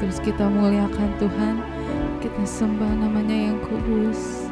Terus kita muliakan Tuhan, kita sembah namanya yang kudus.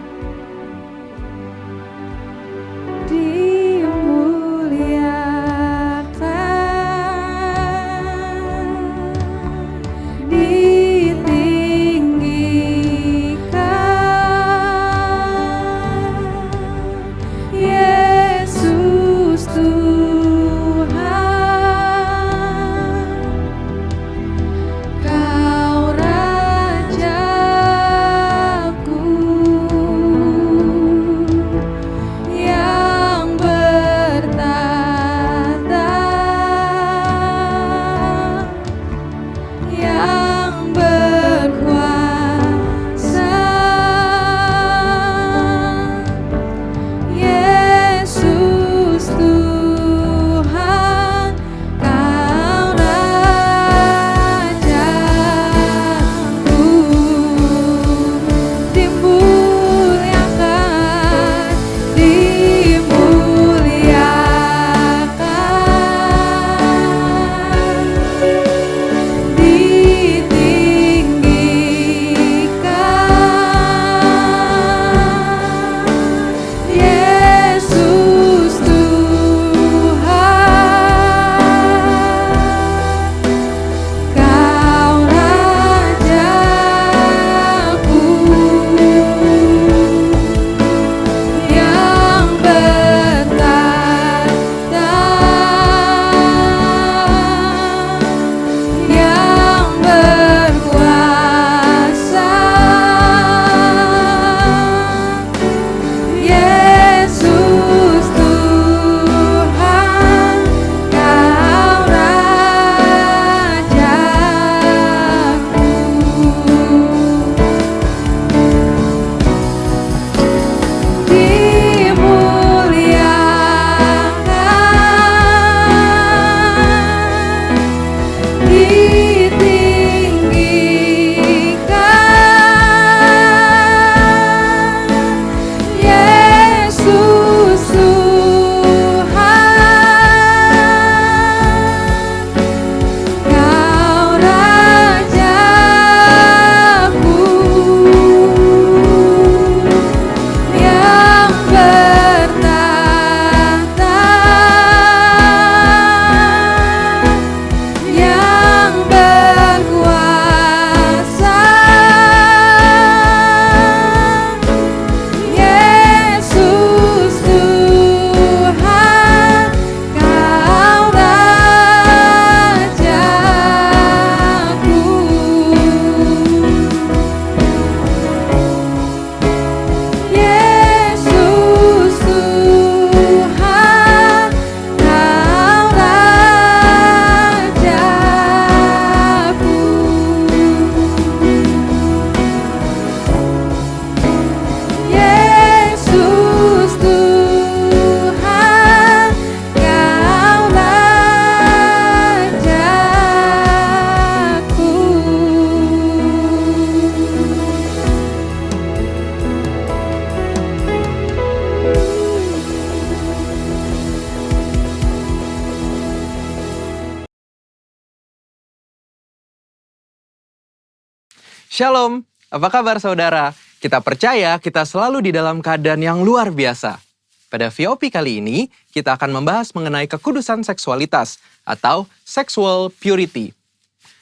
Shalom, apa kabar saudara? Kita percaya kita selalu di dalam keadaan yang luar biasa. Pada VOP kali ini, kita akan membahas mengenai kekudusan seksualitas atau sexual purity.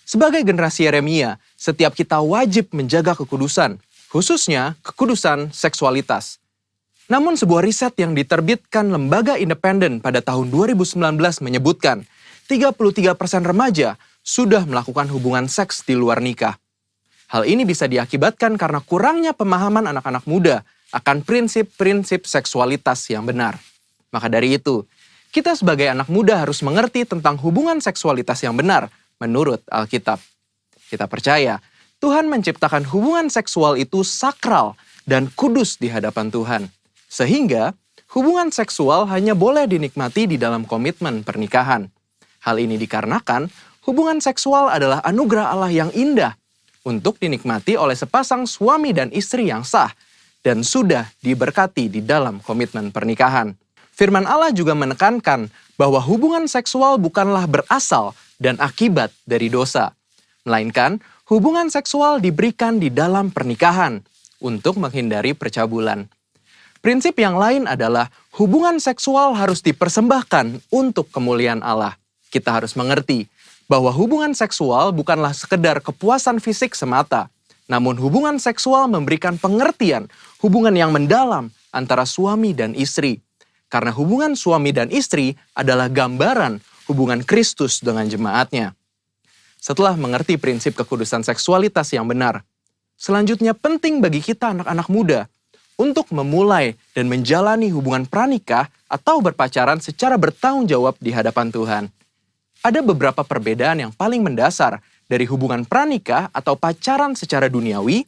Sebagai generasi Yeremia, setiap kita wajib menjaga kekudusan, khususnya kekudusan seksualitas. Namun sebuah riset yang diterbitkan lembaga independen pada tahun 2019 menyebutkan 33% remaja sudah melakukan hubungan seks di luar nikah. Hal ini bisa diakibatkan karena kurangnya pemahaman anak-anak muda akan prinsip-prinsip seksualitas yang benar. Maka dari itu, kita sebagai anak muda harus mengerti tentang hubungan seksualitas yang benar menurut Alkitab. Kita percaya Tuhan menciptakan hubungan seksual itu sakral dan kudus di hadapan Tuhan. Sehingga hubungan seksual hanya boleh dinikmati di dalam komitmen pernikahan. Hal ini dikarenakan hubungan seksual adalah anugerah Allah yang indah untuk dinikmati oleh sepasang suami dan istri yang sah dan sudah diberkati di dalam komitmen pernikahan. Firman Allah juga menekankan bahwa hubungan seksual bukanlah berasal dan akibat dari dosa, melainkan hubungan seksual diberikan di dalam pernikahan untuk menghindari percabulan. Prinsip yang lain adalah hubungan seksual harus dipersembahkan untuk kemuliaan Allah. Kita harus mengerti bahwa hubungan seksual bukanlah sekedar kepuasan fisik semata, namun hubungan seksual memberikan pengertian hubungan yang mendalam antara suami dan istri. Karena hubungan suami dan istri adalah gambaran hubungan Kristus dengan jemaatnya. Setelah mengerti prinsip kekudusan seksualitas yang benar, selanjutnya penting bagi kita anak-anak muda untuk memulai dan menjalani hubungan pranikah atau berpacaran secara bertanggung jawab di hadapan Tuhan. Ada beberapa perbedaan yang paling mendasar dari hubungan pranikah atau pacaran secara duniawi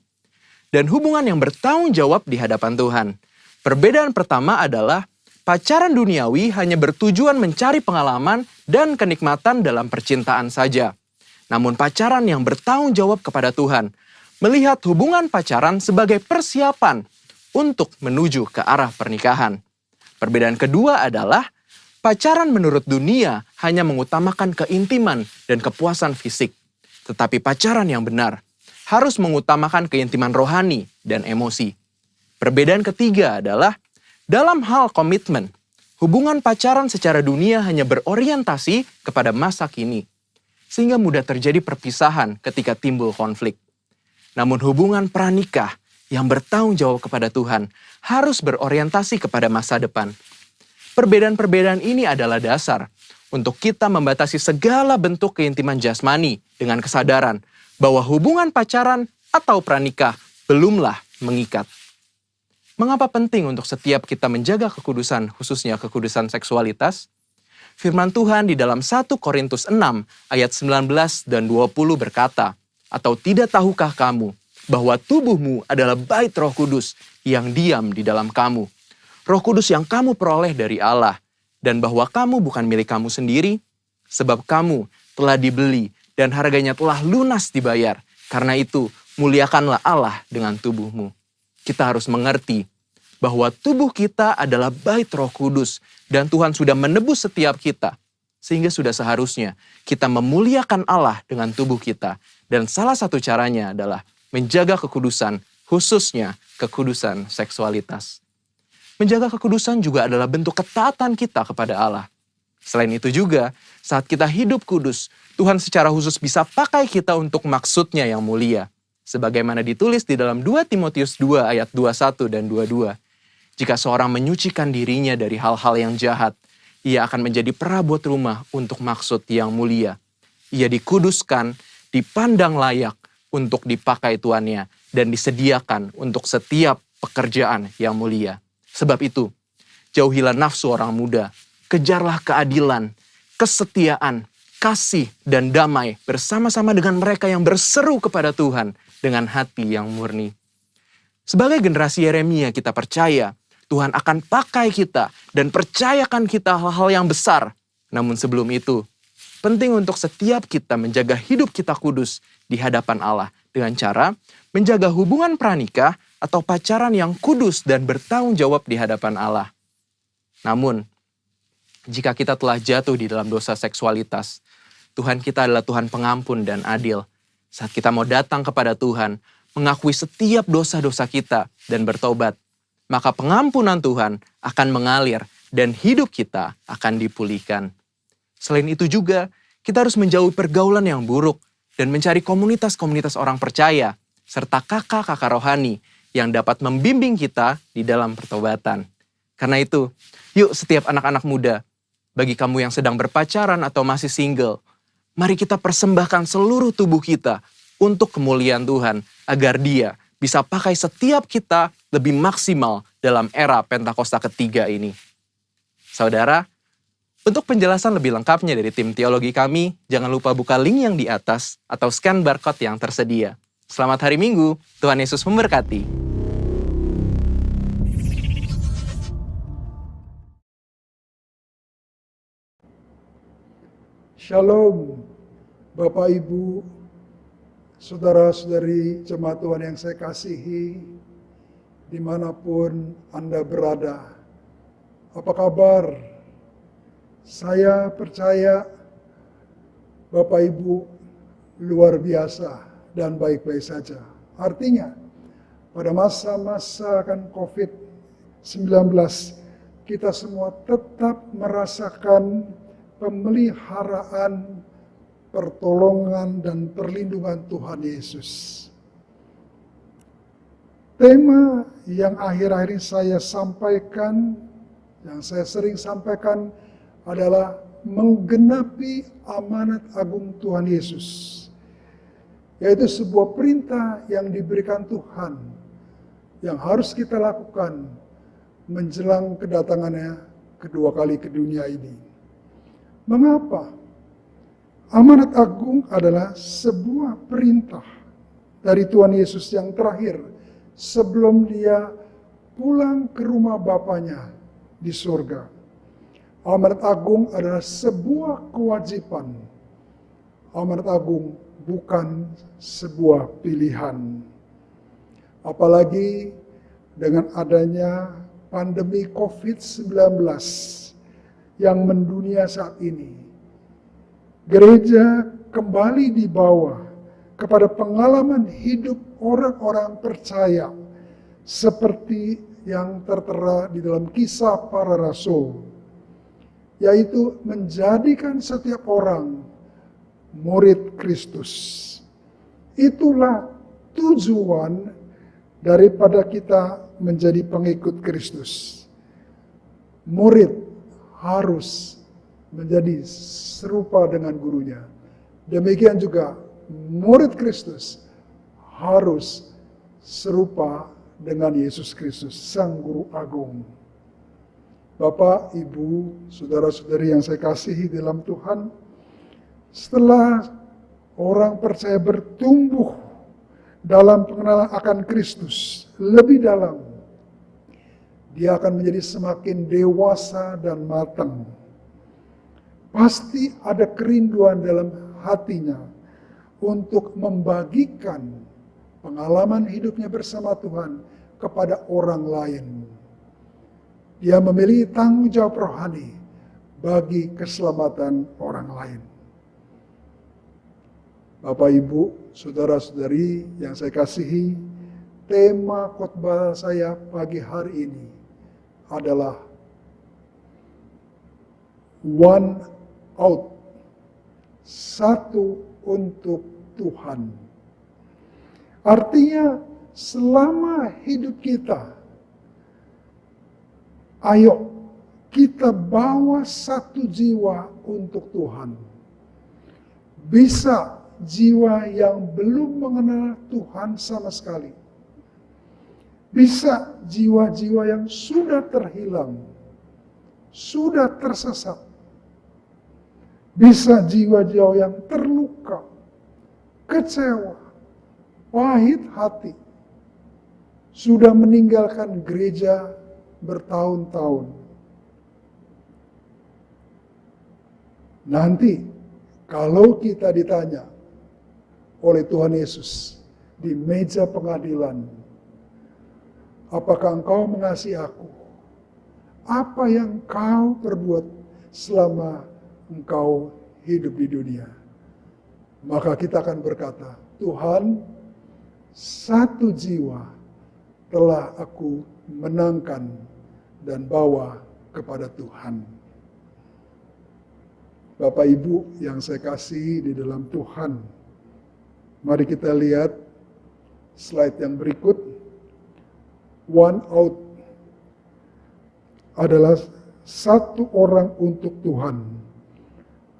dan hubungan yang bertanggung jawab di hadapan Tuhan. Perbedaan pertama adalah pacaran duniawi hanya bertujuan mencari pengalaman dan kenikmatan dalam percintaan saja. Namun pacaran yang bertanggung jawab kepada Tuhan melihat hubungan pacaran sebagai persiapan untuk menuju ke arah pernikahan. Perbedaan kedua adalah pacaran menurut dunia hanya mengutamakan keintiman dan kepuasan fisik. Tetapi pacaran yang benar harus mengutamakan keintiman rohani dan emosi. Perbedaan ketiga adalah dalam hal komitmen, hubungan pacaran secara dunia hanya berorientasi kepada masa kini, sehingga mudah terjadi perpisahan ketika timbul konflik. Namun hubungan pranikah yang bertanggung jawab kepada Tuhan harus berorientasi kepada masa depan. Perbedaan-perbedaan ini adalah dasar untuk kita membatasi segala bentuk keintiman jasmani dengan kesadaran bahwa hubungan pacaran atau pranikah belumlah mengikat. Mengapa penting untuk setiap kita menjaga kekudusan, khususnya kekudusan seksualitas? Firman Tuhan di dalam 1 Korintus 6 ayat 19 dan 20 berkata, "Atau tidak tahukah kamu bahwa tubuhmu adalah bait Roh Kudus yang diam di dalam kamu. Roh Kudus yang kamu peroleh dari Allah, dan bahwa kamu bukan milik kamu sendiri, sebab kamu telah dibeli dan harganya telah lunas dibayar. Karena itu, muliakanlah Allah dengan tubuhmu." Kita harus mengerti bahwa tubuh kita adalah bait Roh Kudus dan Tuhan sudah menebus setiap kita. Sehingga sudah seharusnya kita memuliakan Allah dengan tubuh kita. Dan salah satu caranya adalah menjaga kekudusan, khususnya kekudusan seksualitas. Menjaga kekudusan juga adalah bentuk ketaatan kita kepada Allah. Selain itu juga, saat kita hidup kudus, Tuhan secara khusus bisa pakai kita untuk maksudnya yang mulia. Sebagaimana ditulis di dalam 2 Timotius 2 ayat 21 dan 22. Jika seorang menyucikan dirinya dari hal-hal yang jahat, ia akan menjadi perabot rumah untuk maksud yang mulia. Ia dikuduskan, dipandang layak untuk dipakai tuannya, dan disediakan untuk setiap pekerjaan yang mulia. Sebab itu, jauhilah nafsu orang muda, kejarlah keadilan, kesetiaan, kasih, dan damai bersama-sama dengan mereka yang berseru kepada Tuhan dengan hati yang murni. Sebagai generasi Yeremia kita percaya, Tuhan akan pakai kita dan percayakan kita hal-hal yang besar. Namun sebelum itu, penting untuk setiap kita menjaga hidup kita kudus di hadapan Allah dengan cara menjaga hubungan pranikah atau pacaran yang kudus dan bertanggung jawab di hadapan Allah. Namun, jika kita telah jatuh di dalam dosa seksualitas, Tuhan kita adalah Tuhan pengampun dan adil. Saat kita mau datang kepada Tuhan, mengakui setiap dosa-dosa kita dan bertobat, maka pengampunan Tuhan akan mengalir dan hidup kita akan dipulihkan. Selain itu juga, kita harus menjauhi pergaulan yang buruk dan mencari komunitas-komunitas orang percaya, serta kakak-kakak rohani yang dapat membimbing kita di dalam pertobatan. Karena itu, yuk setiap anak-anak muda, bagi kamu yang sedang berpacaran atau masih single, mari kita persembahkan seluruh tubuh kita untuk kemuliaan Tuhan, agar Dia bisa pakai setiap kita lebih maksimal dalam era Pentakosta ketiga ini. Saudara, untuk penjelasan lebih lengkapnya dari tim teologi kami, jangan lupa buka link yang di atas atau scan barcode yang tersedia. Selamat hari Minggu, Tuhan Yesus memberkati. Shalom, Bapak Ibu, saudara-saudari jemaat Tuhan yang saya kasihi, dimanapun Anda berada. Apa kabar? Saya percaya Bapak Ibu luar biasa dan baik-baik saja. Artinya, pada masa-masa COVID-19, kita semua tetap merasakan pemeliharaan, pertolongan, dan perlindungan Tuhan Yesus. Tema yang akhir-akhir ini saya sampaikan, yang saya sering sampaikan adalah menggenapi amanat agung Tuhan Yesus. Yaitu sebuah perintah yang diberikan Tuhan, yang harus kita lakukan menjelang kedatangannya kedua kali ke dunia ini. Mengapa? Amanat agung adalah sebuah perintah dari Tuhan Yesus yang terakhir sebelum dia pulang ke rumah Bapanya di surga. Amanat agung adalah sebuah kewajiban. Amanat agung bukan sebuah pilihan. Apalagi dengan adanya pandemi COVID-19 yang mendunia saat ini. Gereja kembali dibawa kepada pengalaman hidup orang-orang percaya seperti yang tertera di dalam Kisah Para Rasul, yaitu menjadikan setiap orang murid Kristus. Itulah tujuan daripada kita menjadi pengikut Kristus. Murid harus menjadi serupa dengan gurunya. Demikian juga murid Kristus harus serupa dengan Yesus Kristus, Sang Guru Agung. Bapak, Ibu, saudara-saudari yang saya kasihi dalam Tuhan, setelah orang percaya bertumbuh dalam pengenalan akan Kristus lebih dalam, dia akan menjadi semakin dewasa dan matang. Pasti ada kerinduan dalam hatinya untuk membagikan pengalaman hidupnya bersama Tuhan kepada orang lain. Dia memiliki tanggung jawab rohani bagi keselamatan orang lain. Bapak, Ibu, saudara-saudari yang saya kasihi, tema khotbah saya pagi hari ini adalah One Out, satu untuk Tuhan. Artinya selama hidup kita, ayo kita bawa satu jiwa untuk Tuhan. Bisa jiwa yang belum mengenal Tuhan sama sekali. Bisa jiwa-jiwa yang sudah terhilang, sudah tersesat. Bisa jiwa-jiwa yang terluka, kecewa, pahit hati, sudah meninggalkan gereja bertahun-tahun. Nanti kalau kita ditanya oleh Tuhan Yesus di meja pengadilan, apakah engkau mengasihi aku? Apa yang kau perbuat selama engkau hidup di dunia? Maka kita akan berkata, Tuhan, satu jiwa telah aku menangkan dan bawa kepada Tuhan. Bapak Ibu yang saya kasihi di dalam Tuhan, mari kita lihat slide yang berikut. One Out adalah satu orang untuk Tuhan.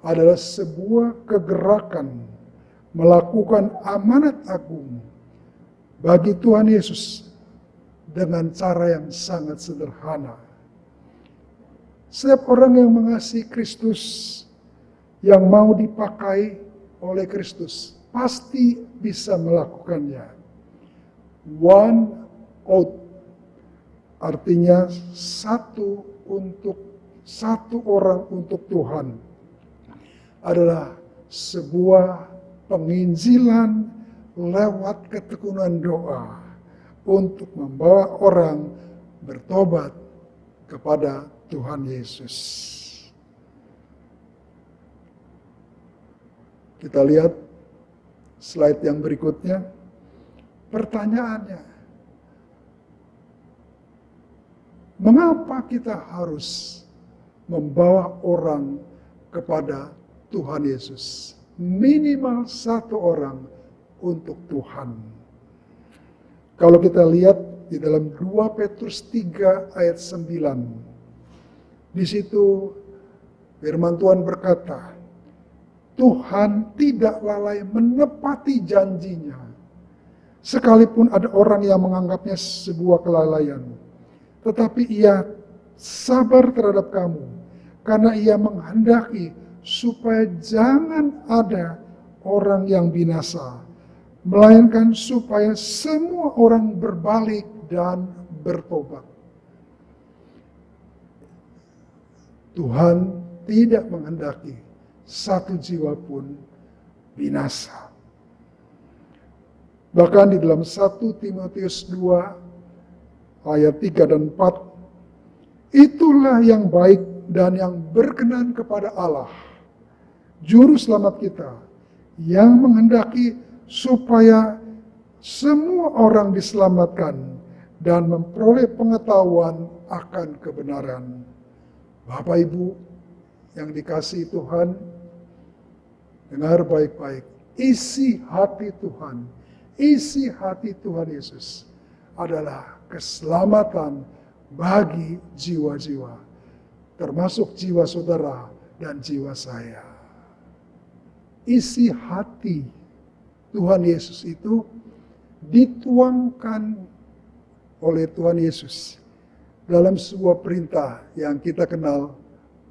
Adalah sebuah kegerakan melakukan amanat agung bagi Tuhan Yesus dengan cara yang sangat sederhana. Setiap orang yang mengasihi Kristus, yang mau dipakai oleh Kristus, pasti bisa melakukannya. One Out artinya satu orang untuk Tuhan. Adalah sebuah penginjilan lewat ketekunan doa untuk membawa orang bertobat kepada Tuhan Yesus. Kita lihat Slide yang berikutnya. Pertanyaannya, mengapa kita harus membawa orang kepada Tuhan Yesus? Minimal satu orang untuk Tuhan. Kalau kita lihat di dalam 2 Petrus 3 ayat 9. Di situ firman Tuhan berkata, Tuhan tidak lalai menepati janjinya. Sekalipun ada orang yang menganggapnya sebuah kelalaian. Tetapi ia sabar terhadap kamu. Karena ia menghendaki supaya jangan ada orang yang binasa. Melainkan supaya semua orang berbalik dan bertobat. Tuhan tidak menghendaki satu jiwa pun binasa. Bahkan di dalam 1 Timotius 2 ayat 3 dan 4, itulah yang baik dan yang berkenan kepada Allah, Juru Selamat kita, yang menghendaki supaya semua orang diselamatkan dan memperoleh pengetahuan akan kebenaran. Bapak Ibu yang dikasihi Tuhan, dengar baik-baik, isi hati Tuhan Yesus adalah keselamatan bagi jiwa-jiwa, termasuk jiwa saudara dan jiwa saya. Isi hati Tuhan Yesus itu dituangkan oleh Tuhan Yesus dalam sebuah perintah yang kita kenal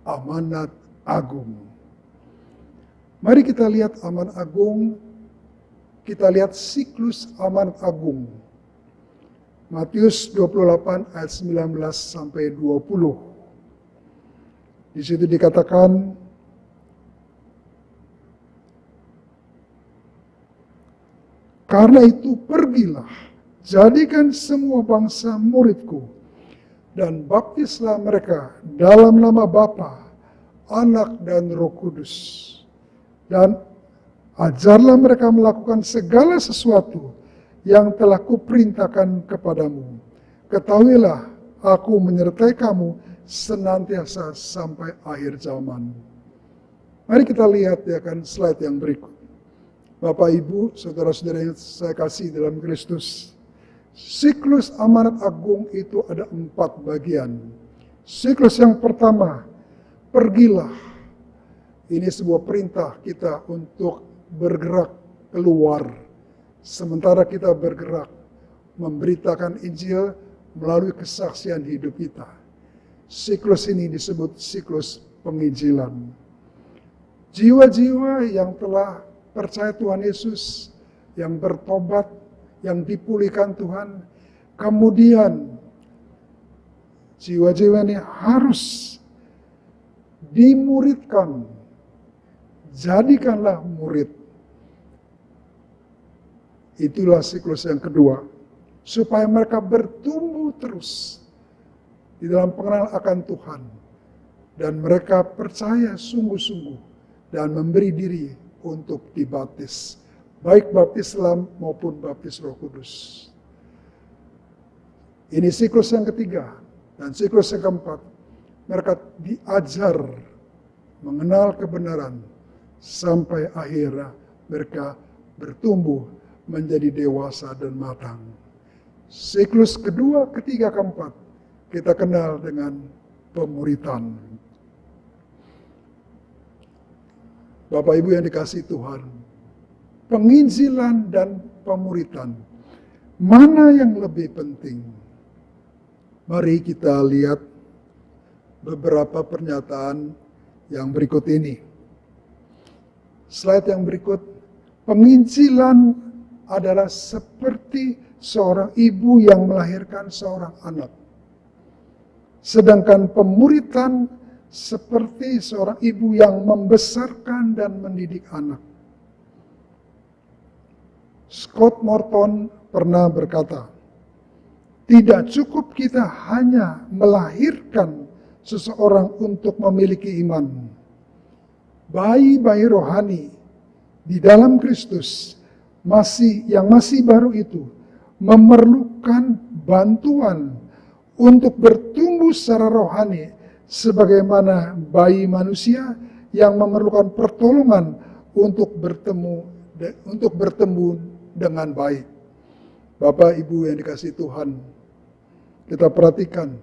amanat agung. Mari kita lihat amanat agung, kita lihat siklus amanat agung. Matius 28 ayat 19 sampai 20. Di situ dikatakan, karena itu pergilah, jadikan semua bangsa muridku, dan baptislah mereka dalam nama Bapa, Anak, dan Roh Kudus. Dan ajarlah mereka melakukan segala sesuatu yang telah kuperintahkan kepadamu. Ketahuilah, aku menyertai kamu senantiasa sampai akhir zaman. Mari kita lihat ya kan slide yang berikut. Bapak, Ibu, saudara-saudara yang saya kasih dalam Kristus. Siklus amanat agung itu ada 4 bagian. Siklus yang pertama, pergilah. Ini sebuah perintah kita untuk bergerak keluar. Sementara kita bergerak memberitakan Injil melalui kesaksian hidup kita. Siklus ini disebut siklus penginjilan. Jiwa-jiwa yang telah percaya Tuhan Yesus, yang bertobat, yang dipulihkan Tuhan, kemudian jiwa-jiwa ini harus dimuridkan. Jadikanlah murid. Itulah siklus yang kedua, supaya mereka bertumbuh terus di dalam pengenalan akan Tuhan, dan mereka percaya sungguh-sungguh dan memberi diri untuk dibaptis, baik baptis Islam maupun baptis Roh Kudus. Ini siklus yang ketiga. Dan siklus yang keempat, mereka diajar mengenal kebenaran sampai akhirnya mereka bertumbuh menjadi dewasa dan matang. Siklus kedua, ketiga, keempat kita kenal dengan pemuritan. Bapak Ibu yang dikasihi Tuhan, penginjilan dan pemuritan, mana yang lebih penting? Mari kita lihat beberapa pernyataan yang berikut ini. Slide yang berikut, penginjilan adalah seperti seorang ibu yang melahirkan seorang anak. Sedangkan pemuritan seperti seorang ibu yang membesarkan dan mendidik anak. Scott Morton pernah berkata, tidak cukup kita hanya melahirkan seseorang untuk memiliki iman. Bayi-bayi rohani di dalam Kristus yang masih baru itu memerlukan bantuan untuk bertumbuh secara rohani sebagaimana bayi manusia yang memerlukan pertolongan untuk bertemu dengan baik. Bapak Ibu yang dikasihi Tuhan, kita perhatikan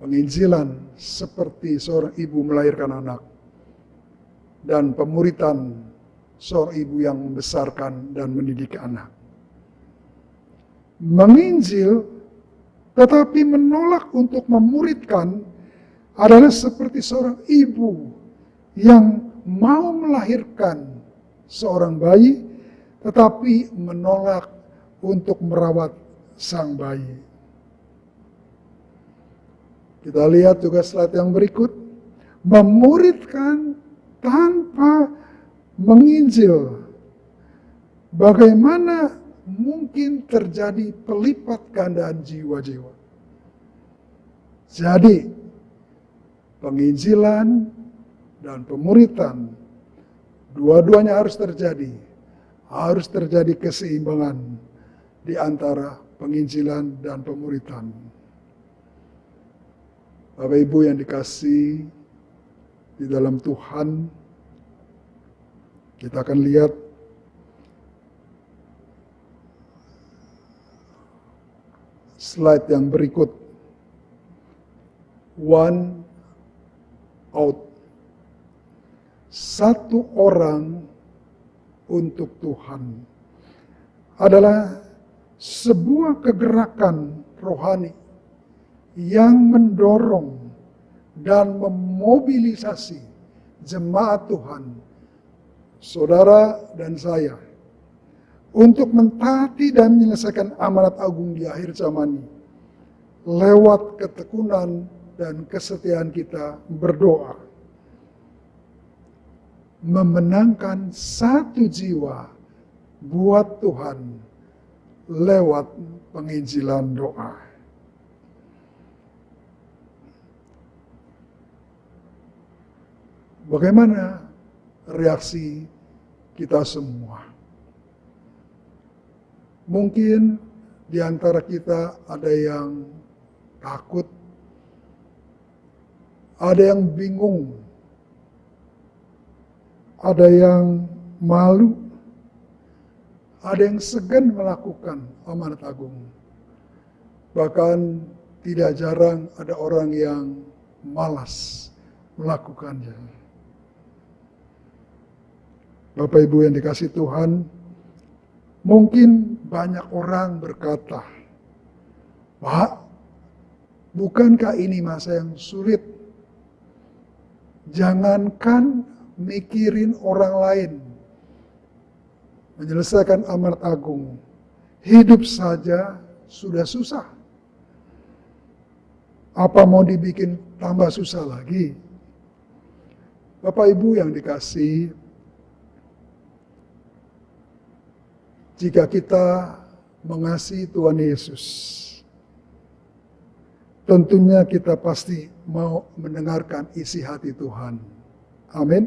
penginjilan seperti seorang ibu melahirkan anak dan pemuritan seorang ibu yang membesarkan dan mendidik anak. Menginjil tetapi menolak untuk memuridkan adalah seperti seorang ibu yang mau melahirkan seorang bayi tetapi menolak untuk merawat sang bayi. Kita lihat juga slide yang berikut. Memuridkan tanpa menginjil. Bagaimana mungkin terjadi pelipat gandaan jiwa-jiwa? Jadi, penginjilan dan pemuritan, dua-duanya harus terjadi. Harus terjadi keseimbangan di antara penginjilan dan pemuritan. Bapak Ibu yang dikasihi di dalam Tuhan, kita akan lihat slide yang berikut. One out. Satu orang untuk Tuhan adalah sebuah kegerakan rohani yang mendorong dan memobilisasi jemaat Tuhan, saudara dan saya, untuk mentaati dan menyelesaikan amanat agung di akhir zaman ini, lewat ketekunan dan kesetiaan kita berdoa, memenangkan satu jiwa buat Tuhan lewat penginjilan doa. Bagaimana reaksi kita semua? Mungkin di antara kita ada yang takut, ada yang bingung, ada yang malu, ada yang segan melakukan amanat agung. Bahkan tidak jarang ada orang yang malas melakukannya. Bapak Ibu yang dikasihi Tuhan, mungkin banyak orang berkata, Pak, bukankah ini masa yang sulit? Jangankan mikirin orang lain, menyelesaikan amanat agung, hidup saja sudah susah. Apa mau dibikin tambah susah lagi? Bapak Ibu yang dikasihi, jika kita mengasihi Tuhan Yesus, tentunya kita pasti mau mendengarkan isi hati Tuhan. Amin.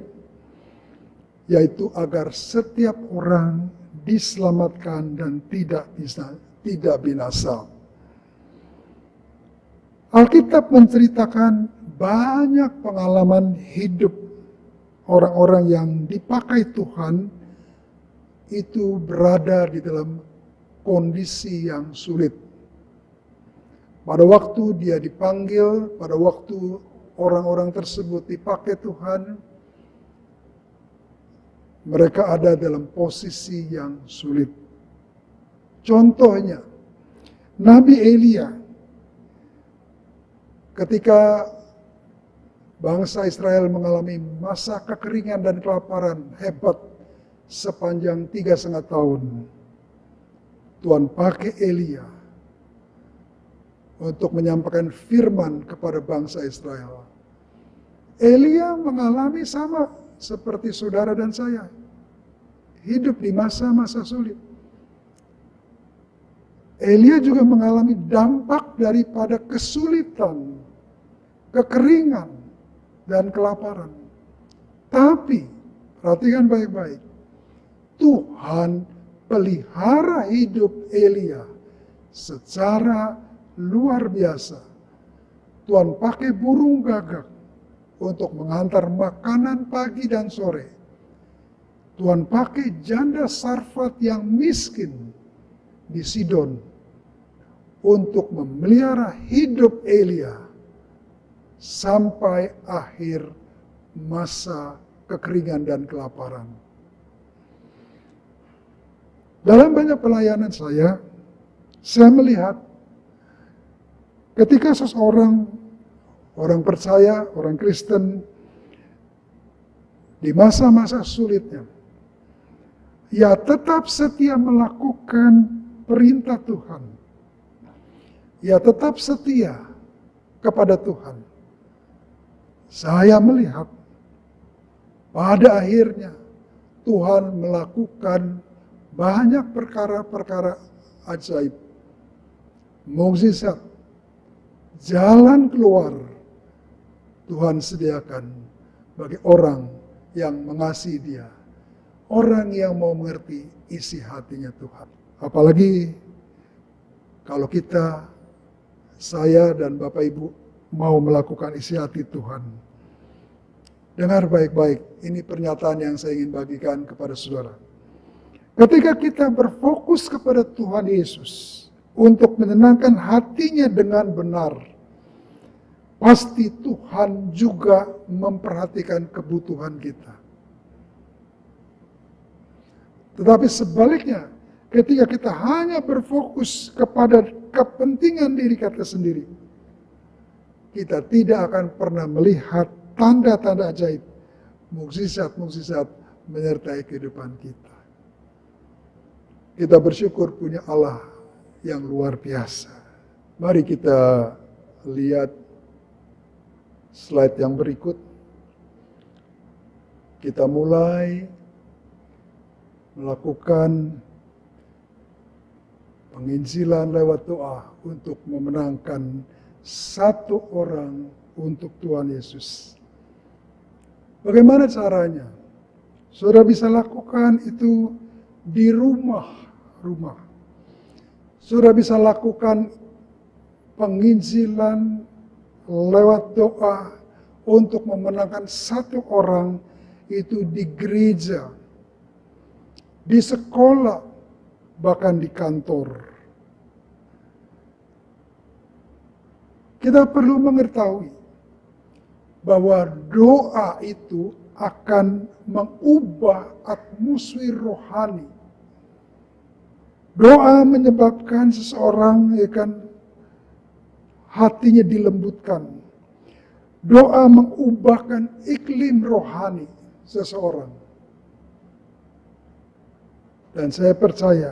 Yaitu agar setiap orang diselamatkan dan tidak binasa. Alkitab menceritakan banyak pengalaman hidup orang-orang yang dipakai Tuhan itu berada di dalam kondisi yang sulit. Pada waktu dia dipanggil, pada waktu orang-orang tersebut dipakai Tuhan, mereka ada dalam posisi yang sulit. Contohnya, Nabi Elia, ketika bangsa Israel mengalami masa kekeringan dan kelaparan hebat sepanjang 3,5 tahun, Tuhan pakai Elia untuk menyampaikan firman kepada bangsa Israel. Elia mengalami sama seperti saudara dan saya, hidup di masa-masa sulit. Elia juga mengalami dampak daripada kesulitan, kekeringan, dan kelaparan. Tapi, perhatikan baik-baik, Tuhan pelihara hidup Elia secara luar biasa. Tuhan pakai burung gagak untuk mengantar makanan pagi dan sore. Tuhan pakai janda Sarfat yang miskin di Sidon untuk memelihara hidup Elia sampai akhir masa kekeringan dan kelaparan. Dalam banyak pelayanan saya melihat ketika seseorang, orang percaya, orang Kristen, di masa-masa sulitnya, ia tetap setia melakukan perintah Tuhan. Ia tetap setia kepada Tuhan. Saya melihat pada akhirnya Tuhan melakukan banyak perkara-perkara ajaib, mukjizat, jalan keluar Tuhan sediakan bagi orang yang mengasihi Dia, orang yang mau mengerti isi hatinya Tuhan. Apalagi kalau kita, saya dan Bapak Ibu mau melakukan isi hati Tuhan. Dengar baik-baik, ini pernyataan yang saya ingin bagikan kepada saudara. Ketika kita berfokus kepada Tuhan Yesus untuk menenangkan hatinya dengan benar, pasti Tuhan juga memperhatikan kebutuhan kita. Tetapi sebaliknya, ketika kita hanya berfokus kepada kepentingan diri kita sendiri, kita tidak akan pernah melihat tanda-tanda ajaib, mukjizat-mukjizat menyertai kehidupan kita. Kita bersyukur punya Allah yang luar biasa. Mari kita lihat slide yang berikut. Kita mulai melakukan penginjilan lewat doa untuk memenangkan satu orang untuk Tuhan Yesus. Bagaimana caranya? Saudara bisa lakukan itu di rumah-rumah. Saudara bisa lakukan penginjilan lewat doa untuk memenangkan satu orang itu di gereja, di sekolah, bahkan di kantor. Kita perlu mengetahui bahwa doa itu akan mengubah atmosfer rohani. Doa menyebabkan seseorang hatinya dilembutkan. Doa mengubahkan iklim rohani seseorang. Dan saya percaya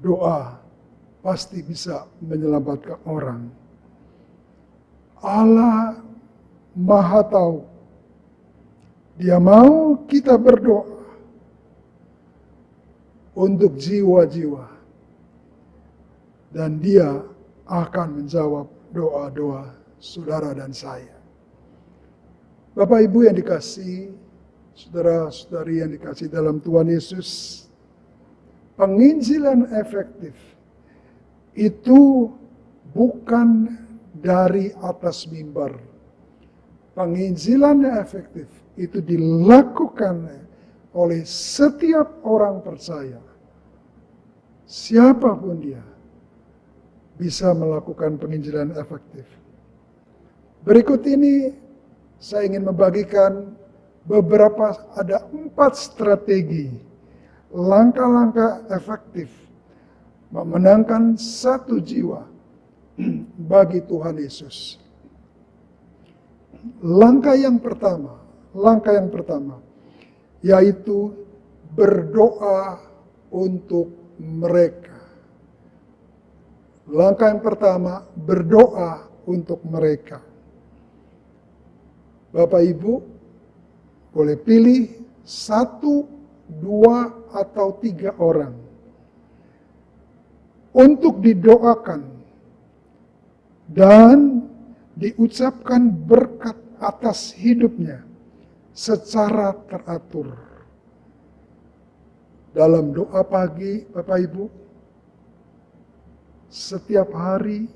doa pasti bisa menyelamatkan orang. Allah Maha tahu. Dia mau kita berdoa untuk jiwa-jiwa. Dan Dia akan menjawab doa-doa saudara dan saya. Bapak Ibu yang dikasihi, saudara-saudari yang dikasihi dalam Tuhan Yesus, penginjilan efektif itu bukan dari atas mimbar. Penginjilan yang efektif itu dilakukan oleh setiap orang percaya. Siapapun dia bisa melakukan penginjilan efektif. Berikut ini saya ingin membagikan ada 4 strategi, langkah-langkah efektif memenangkan satu jiwa bagi Tuhan Yesus. Langkah yang pertama yaitu berdoa untuk mereka. Langkah yang pertama, berdoa untuk mereka. Bapak Ibu boleh pilih 1, 2, atau 3 orang untuk didoakan dan diucapkan berkat atas hidupnya secara teratur. dalam doa pagi, Bapak Ibu, setiap hari,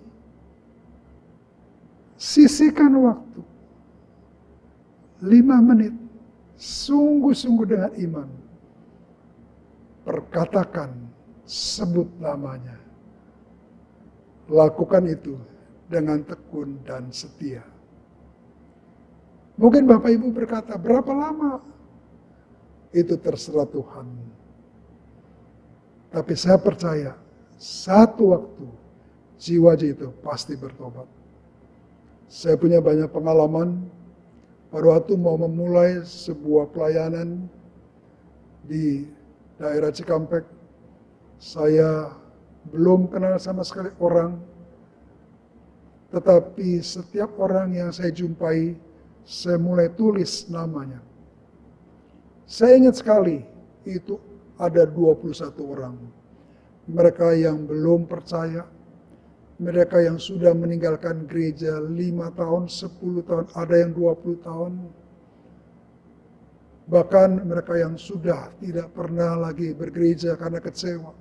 sisihkan waktu 5 menit, sungguh-sungguh dengan iman. Perkatakan, sebut namanya. Lakukan itu dengan tekun dan setia. Mungkin Bapak Ibu berkata, berapa lama? Itu terserah Tuhan. Tapi saya percaya, satu waktu, jiwa itu pasti bertobat. Saya punya banyak pengalaman, pada waktu mau memulai sebuah pelayanan di daerah Cikampek, saya belum kenal sama sekali orang, tetapi setiap orang yang saya jumpai, saya mulai tulis namanya. Saya ingat sekali, itu ada 21 orang. Mereka yang belum percaya, mereka yang sudah meninggalkan gereja 5 tahun, 10 tahun, ada yang 20 tahun. Bahkan mereka yang sudah tidak pernah lagi bergereja karena kecewa.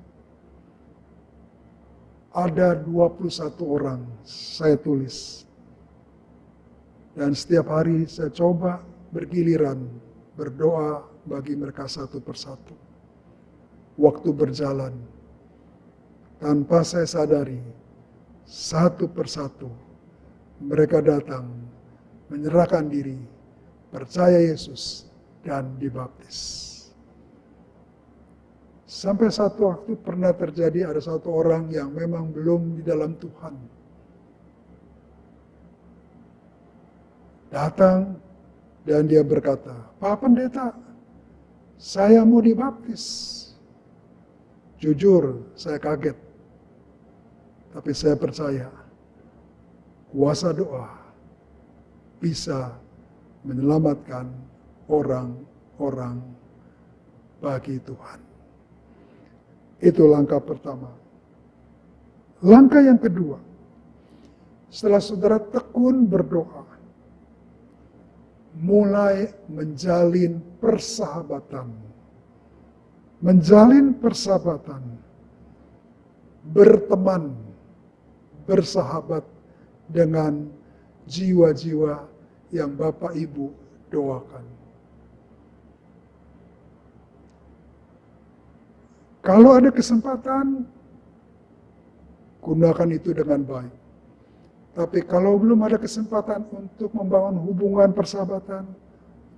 Ada 21 orang saya tulis. Dan setiap hari saya coba bergiliran berdoa bagi mereka satu persatu. Waktu berjalan, tanpa saya sadari, satu persatu mereka datang, menyerahkan diri, percaya Yesus, dan dibaptis. Sampai satu waktu pernah terjadi ada satu orang yang memang belum di dalam Tuhan. Datang dan dia berkata, Pak Pendeta, saya mau dibaptis. Jujur, saya kaget. Tapi saya percaya, kuasa doa bisa menyelamatkan orang-orang bagi Tuhan. Itu langkah pertama. Langkah yang kedua, setelah saudara tekun berdoa, mulai menjalin persahabatan. Menjalin persahabatan, berteman, bersahabat dengan jiwa-jiwa yang Bapak Ibu doakan. Kalau ada kesempatan, gunakan itu dengan baik. Tapi kalau belum ada kesempatan untuk membangun hubungan persahabatan,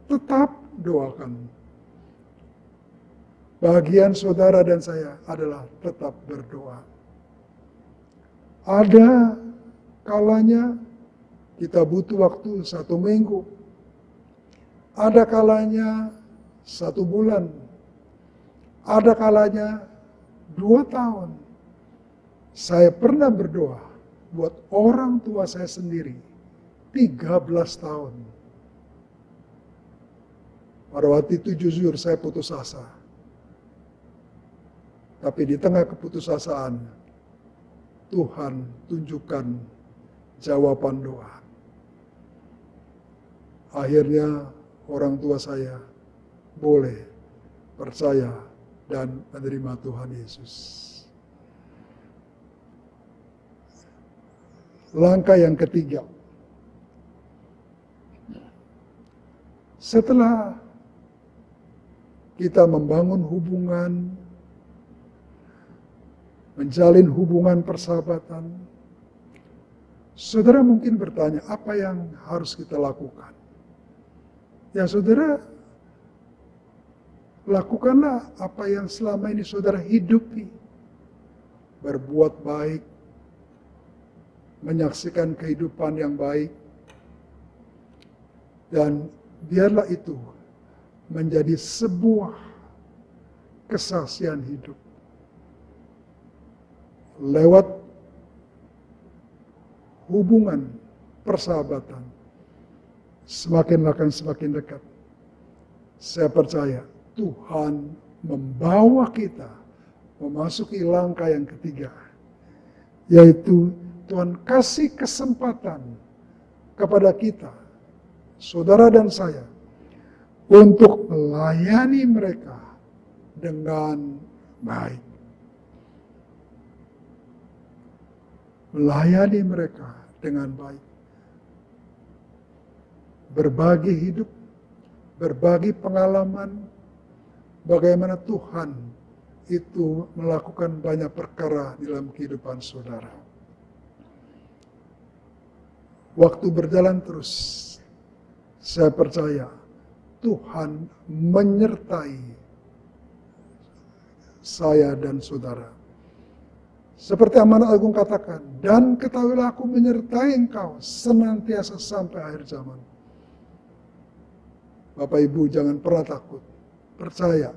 tetap doakan. Bagian saudara dan saya adalah tetap berdoa. Ada kalanya kita butuh waktu 1 minggu. Ada kalanya 1 bulan. Ada kalanya 2 tahun. Saya pernah berdoa buat orang tua saya sendiri 13 tahun. Pada waktu itu jujur saya putus asa. Tapi di tengah keputusasaan, Tuhan tunjukkan jawaban doa. Akhirnya orang tua saya boleh percaya dan menerima Tuhan Yesus. Langkah yang ketiga, setelah kita membangun hubungan, menjalin hubungan persahabatan, saudara mungkin bertanya, apa yang harus kita lakukan? Ya saudara, lakukanlah apa yang selama ini saudara hidupi. Berbuat baik, menyaksikan kehidupan yang baik, dan biarlah itu menjadi sebuah kesaksian hidup. Lewat hubungan persahabatan, semakin akan semakin dekat. Saya percaya Tuhan membawa kita memasuki langkah yang ketiga, yaitu Tuhan kasih kesempatan kepada kita, saudara dan saya, untuk melayani mereka dengan baik. Melayani mereka dengan baik. Berbagi hidup, berbagi pengalaman, bagaimana Tuhan itu melakukan banyak perkara dalam kehidupan saudara. Waktu berjalan terus, saya percaya Tuhan menyertai saya dan saudara. Seperti Amanat Agung katakan, dan ketahuilah aku menyertai engkau senantiasa sampai akhir zaman. Bapak Ibu jangan pernah takut, percaya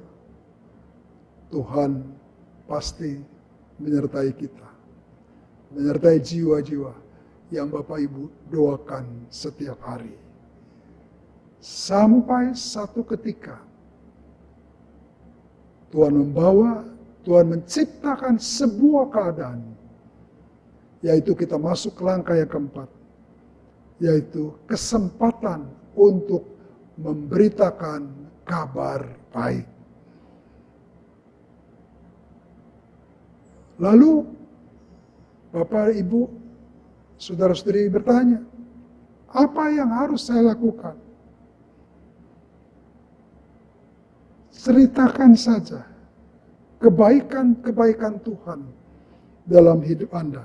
Tuhan pasti menyertai kita, menyertai jiwa-jiwa yang Bapak Ibu doakan setiap hari. Sampai satu ketika Tuhan menciptakan sebuah keadaan, yaitu kita masuk ke langkah yang keempat, yaitu kesempatan untuk memberitakan kabar baik. Lalu Bapak, Ibu, saudara-saudari bertanya, apa yang harus saya lakukan? Ceritakan saja kebaikan-kebaikan Tuhan dalam hidup Anda.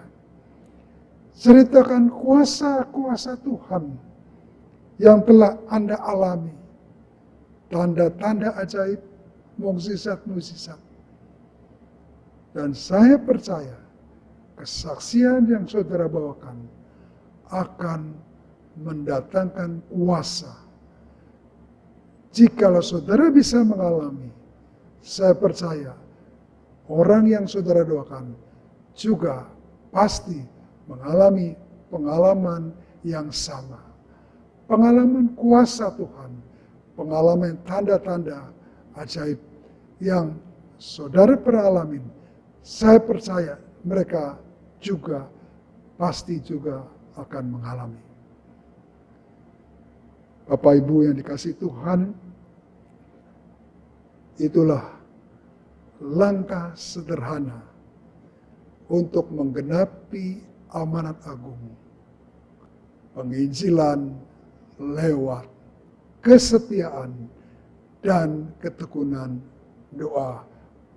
Ceritakan kuasa-kuasa Tuhan yang telah Anda alami. Tanda-tanda ajaib, mukjizat-mukjizat. Dan saya percaya kesaksian yang saudara bawakan akan mendatangkan kuasa. Jikalau saudara bisa mengalami, saya percaya orang yang saudara doakan juga pasti mengalami pengalaman yang sama. Pengalaman kuasa Tuhan, pengalaman tanda-tanda ajaib yang saudara pernah alami. Saya percaya mereka juga pasti juga akan mengalami. Bapak Ibu yang dikasihi Tuhan, itulah langkah sederhana untuk menggenapi amanat agung. Penginjilan lewat kesetiaan dan ketekunan doa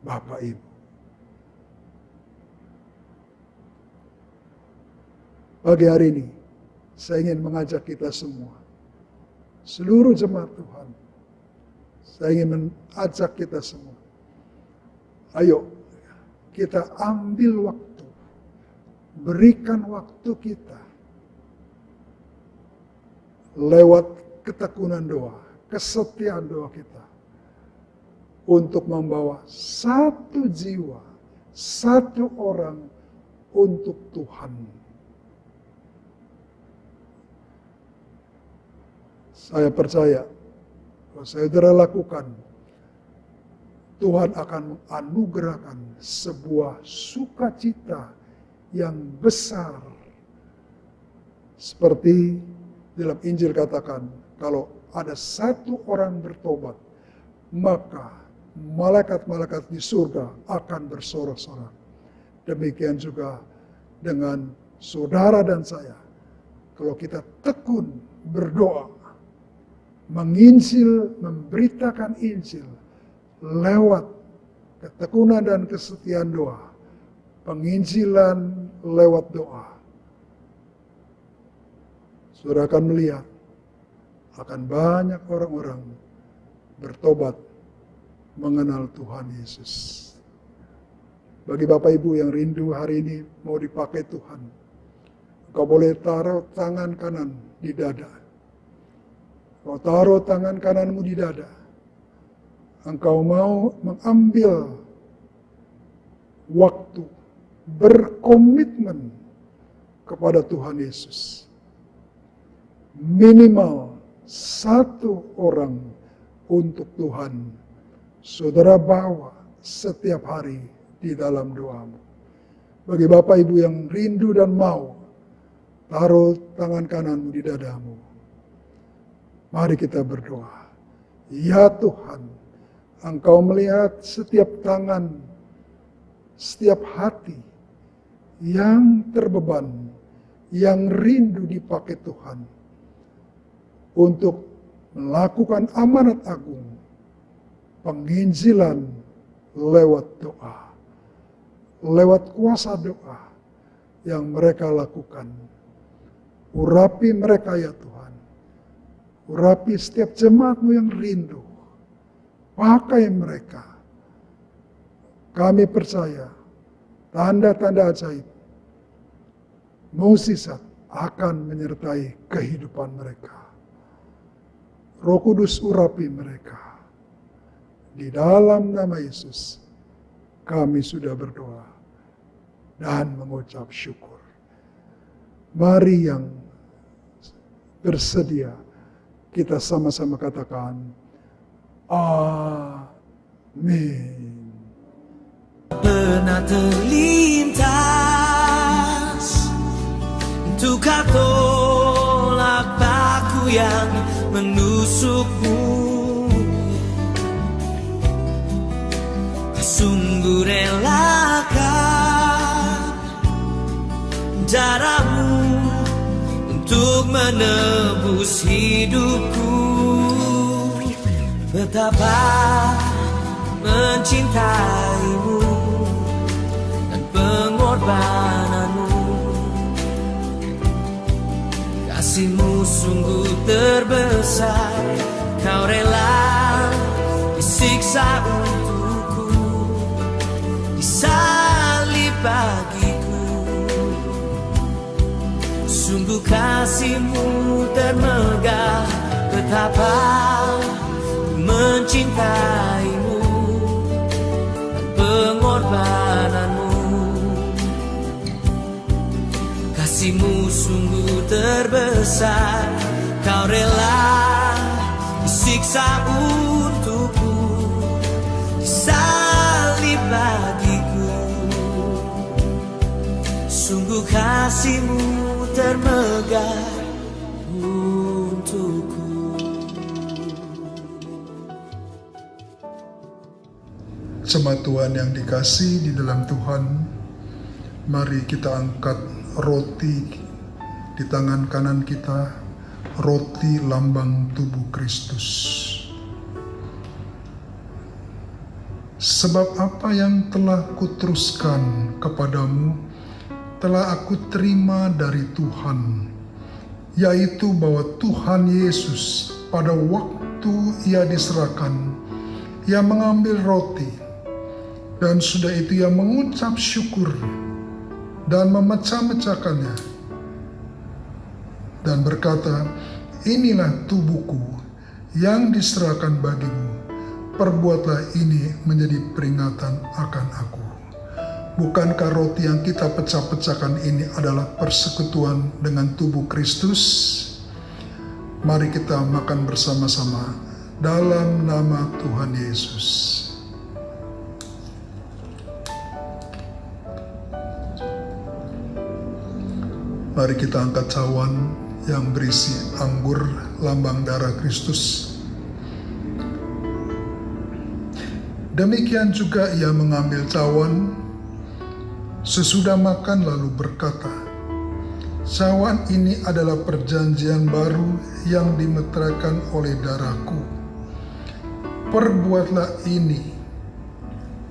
Bapak Ibu. Pagi hari ini, saya ingin mengajak kita semua, seluruh jemaat Tuhan, saya ingin mengajak kita semua, ayo kita ambil waktu, berikan waktu kita, lewat ketekunan doa, kesetiaan doa kita, untuk membawa satu jiwa, satu orang untuk Tuhan. Saya percaya, kalau saudara lakukan, Tuhan akan menganugerahkan sebuah sukacita yang besar. Seperti dalam Injil katakan, kalau ada satu orang bertobat, maka malaikat-malaikat di surga akan bersorak-sorak. Demikian juga dengan saudara dan saya. Kalau kita tekun berdoa, menginjil, memberitakan Injil lewat ketekunan dan kesetiaan doa, penginjilan lewat doa, saudara akan melihat akan banyak orang-orang bertobat mengenal Tuhan Yesus. Bagi Bapak Ibu yang rindu hari ini mau dipakai Tuhan, engkau boleh taruh tangan kanan di dada. Kau taruh tangan kananmu di dada. Engkau mau mengambil waktu, berkomitmen kepada Tuhan Yesus. Minimal satu orang untuk Tuhan. Saudara bawa setiap hari di dalam doamu. Bagi Bapak Ibu yang rindu dan mau, taruh tangan kananmu di dadamu. Mari kita berdoa. Ya Tuhan, Engkau melihat setiap tangan, setiap hati yang terbeban, yang rindu dipakai Tuhan untuk melakukan amanat agung, penginjilan lewat doa, lewat kuasa doa yang mereka lakukan. Urapi mereka ya Tuhan, urapi setiap jemaat-Mu yang rindu, pakai mereka. Kami percaya tanda-tanda ajaib, mukjizat akan menyertai kehidupan mereka. Roh Kudus urapi mereka. Di dalam nama Yesus kami sudah berdoa dan mengucap syukur. Mari yang bersedia kita sama-sama katakan amin. Pernah terlintas untuk kau tolak paku yang menusukmu. Kau sungguh relakan darahmu untuk menebus hidupku. Betapa mencintaimu dan pengorbananmu. Kasih-Mu sungguh terbesar, Kau rela disiksa untukku, disalib bagiku. Sungguh kasih-Mu termegah, betapa mencintaimu dan pengorbananmu. Kasih-Mu sungguh terbesar, Kau rela disiksa untukku, disalib bagiku. Sungguh kasih-Mu termegah untukku. Jemaat Tuhan yang dikasihi di dalam Tuhan, mari kita angkat roti di tangan kanan kita, roti lambang tubuh Kristus. Sebab apa yang telah kuteruskan kepadamu, telah aku terima dari Tuhan, yaitu bahwa Tuhan Yesus pada waktu Ia diserahkan, Ia mengambil roti, dan sudah itu Ia mengucap syukur dan memecah-mecahkannya dan berkata, inilah tubuhku yang diserahkan bagimu, perbuatlah ini menjadi peringatan akan aku. Bukankah roti yang kita pecah-pecahkan ini adalah persekutuan dengan tubuh Kristus? Mari kita makan bersama-sama dalam nama Tuhan Yesus. Mari kita angkat cawan yang berisi anggur lambang darah Kristus. Demikian juga Ia mengambil cawan sesudah makan lalu berkata, cawan ini adalah perjanjian baru yang dimeteraikan oleh darahku. Perbuatlah ini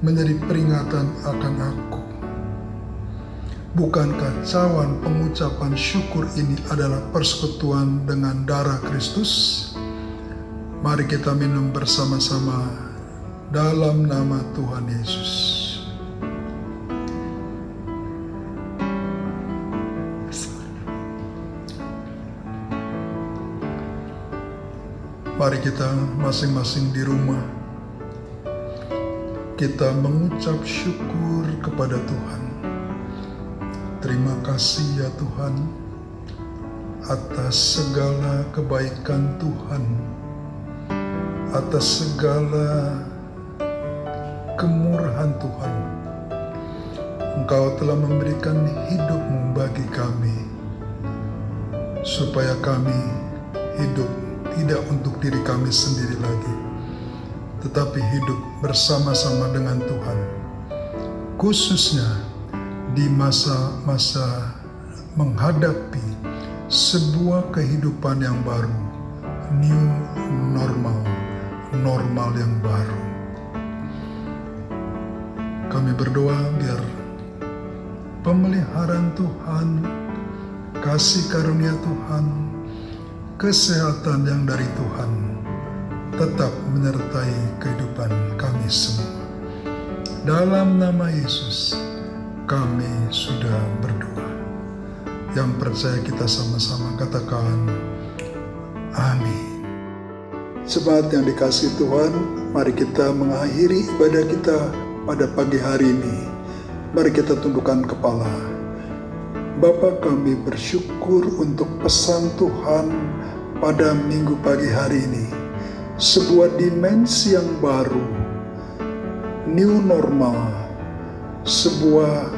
menjadi peringatan akan aku. Bukankah cawan pengucapan syukur ini adalah persekutuan dengan darah Kristus? Mari kita minum bersama-sama dalam nama Tuhan Yesus. Mari kita masing-masing di rumah, kita mengucap syukur kepada Tuhan. Terima kasih ya Tuhan atas segala kebaikan Tuhan, atas segala kemurahan Tuhan. Engkau telah memberikan hidup-Mu bagi kami, supaya kami hidup tidak untuk diri kami sendiri lagi, tetapi hidup bersama-sama dengan Tuhan. Khususnya di masa-masa menghadapi sebuah kehidupan yang baru, new normal, normal yang baru. Kami berdoa biar pemeliharaan Tuhan, kasih karunia Tuhan, kesehatan yang dari Tuhan tetap menyertai kehidupan kami semua. Dalam nama Yesus, kami sudah berdoa. Yang percaya kita sama-sama katakan, amin. Jemaat yang dikasihi Tuhan, mari kita mengakhiri ibadah kita pada pagi hari ini. Mari kita tundukkan kepala. Bapa, kami bersyukur untuk pesan Tuhan pada minggu pagi hari ini. Sebuah dimensi yang baru, new normal, sebuah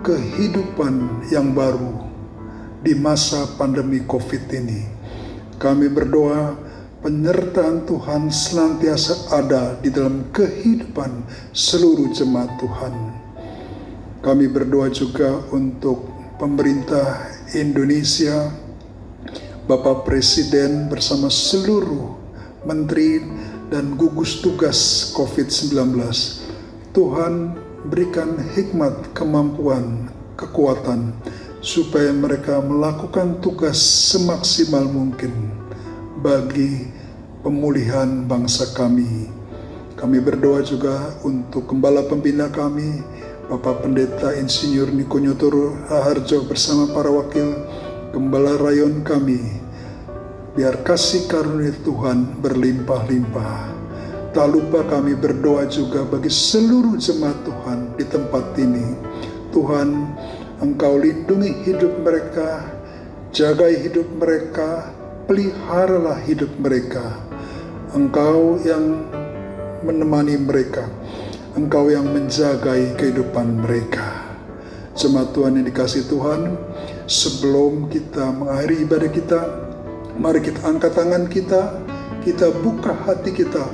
kehidupan yang baru di masa pandemi COVID ini. Kami berdoa penyertaan Tuhan senantiasa ada di dalam kehidupan seluruh jemaat Tuhan. Kami berdoa juga untuk pemerintah Indonesia, Bapak Presiden bersama seluruh menteri dan gugus tugas COVID-19. Tuhan berikan hikmat, kemampuan, kekuatan, supaya mereka melakukan tugas semaksimal mungkin bagi pemulihan bangsa kami. Kami berdoa juga untuk Gembala Pembina kami, Bapak Pendeta Insinyur Niko Nyotoro Raharjo bersama para wakil Gembala Rayon kami. Biar kasih karunia Tuhan berlimpah-limpah. Tak lupa kami berdoa juga bagi seluruh jemaat Tuhan di tempat ini. Tuhan, Engkau lindungi hidup mereka, jagai hidup mereka, peliharalah hidup mereka. Engkau yang menemani mereka, Engkau yang menjagai kehidupan mereka. Jemaat Tuhan yang dikasihi Tuhan, sebelum kita mengakhiri ibadah kita, mari kita angkat tangan kita buka hati kita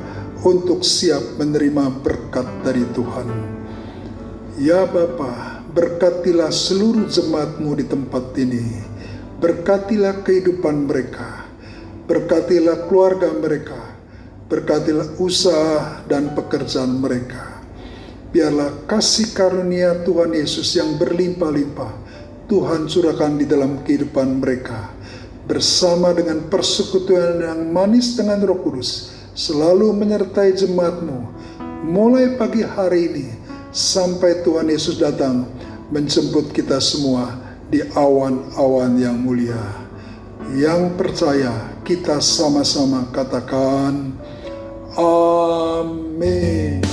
untuk siap menerima berkat dari Tuhan. Ya Bapa, berkatilah seluruh jemaat-Mu di tempat ini. Berkatilah kehidupan mereka. Berkatilah keluarga mereka. Berkatilah usaha dan pekerjaan mereka. Biarlah kasih karunia Tuhan Yesus yang berlimpah-limpah Tuhan curahkan di dalam kehidupan mereka. Bersama dengan persekutuan yang manis dengan Roh Kudus, selalu menyertai jemaat-Mu, mulai pagi hari ini, sampai Tuhan Yesus datang, menjemput kita semua di awan-awan yang mulia. Yang percaya, kita sama-sama katakan, amin.